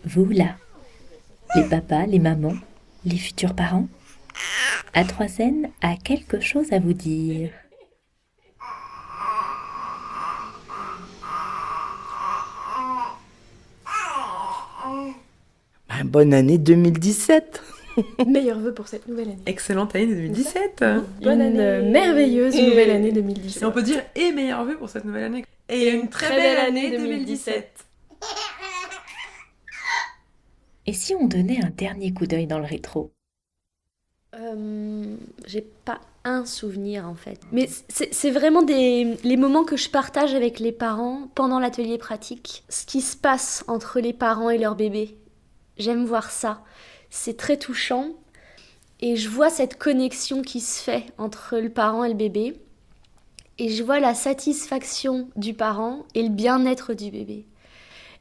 Vous là, les papas, les mamans, les futurs parents, A3N a quelque chose à vous dire. Bonne année 2017. Meilleurs vœux pour cette nouvelle année. Excellente année 2017. Bonne année. Merveilleuse nouvelle année 2017. Et on peut dire et meilleurs vœux pour cette nouvelle année. Et une très belle année 2017. Et si on donnait un dernier coup d'œil dans le rétro? J'ai pas un souvenir en fait. Mais c'est vraiment les moments que je partage avec les parents pendant l'atelier pratique. Ce qui se passe entre les parents et leur bébé. J'aime voir ça. C'est très touchant. Et je vois cette connexion qui se fait entre le parent et le bébé. Et je vois la satisfaction du parent et le bien-être du bébé.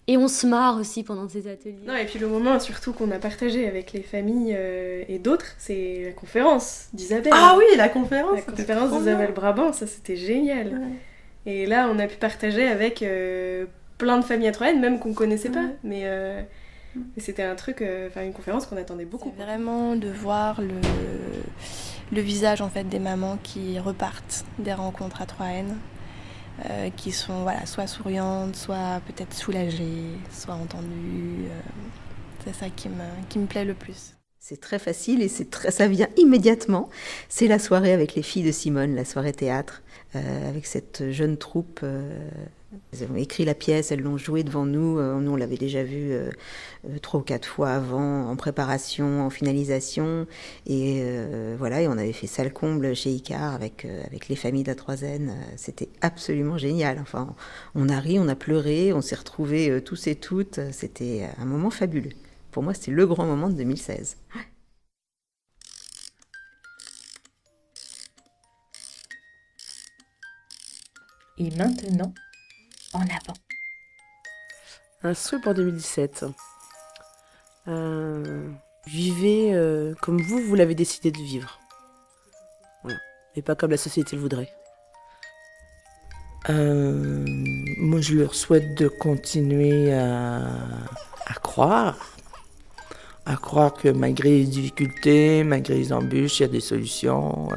Et on se marre aussi pendant ces ateliers. Non, et puis le moment surtout qu'on a partagé avec les familles et d'autres, c'est la conférence d'Isabelle. Ah oui, la conférence. La conférence d'Isabelle Brabant, ça c'était génial. Ouais. Et là, on a pu partager avec plein de familles à Troyes, même qu'on connaissait pas. Mais c'était un truc, une conférence qu'on attendait beaucoup. C'est vraiment de voir le visage en fait des mamans qui repartent des rencontres à Troyes. Qui sont soit souriantes, soit peut-être soulagées, soit entendues. C'est ça qui me plaît le plus. C'est très facile et ça vient immédiatement. C'est la soirée avec les filles de Simone, la soirée théâtre, avec cette jeune troupe. Elles ont écrit la pièce, elles l'ont jouée devant nous. Nous, on l'avait déjà vue 3 ou 4 fois avant, en préparation, en finalisation. Et voilà, et on avait fait salle comble chez Icare avec les familles d'A3N. C'était absolument génial. Enfin, on a ri, on a pleuré, on s'est retrouvés tous et toutes. C'était un moment fabuleux. Pour moi, c'était le grand moment de 2016. Et maintenant, en avant. Un souhait pour 2017. Vivez comme vous l'avez décidé de vivre. Voilà. Et pas comme la société le voudrait. Moi, je leur souhaite de continuer à croire que malgré les difficultés, malgré les embûches, il y a des solutions,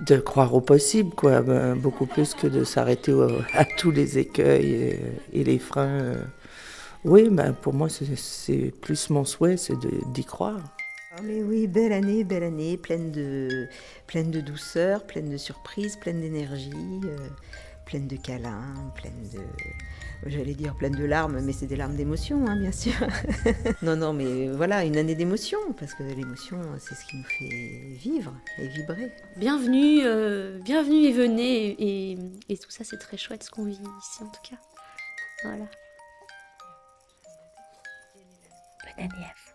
de croire au possible, quoi, beaucoup plus que de s'arrêter à tous les écueils et les freins. Oui, pour moi, c'est plus mon souhait, c'est d'y croire. Oh mais oui, belle année, pleine de douceur, pleine de surprises, pleine d'énergie, pleine de câlins, j'allais dire pleine de larmes, mais c'est des larmes d'émotion, hein, bien sûr. Non, mais voilà, une année d'émotion, parce que l'émotion, c'est ce qui nous fait vivre et vibrer. Bienvenue et venez, et tout ça, c'est très chouette ce qu'on vit ici en tout cas. Voilà. Bonne année à vous.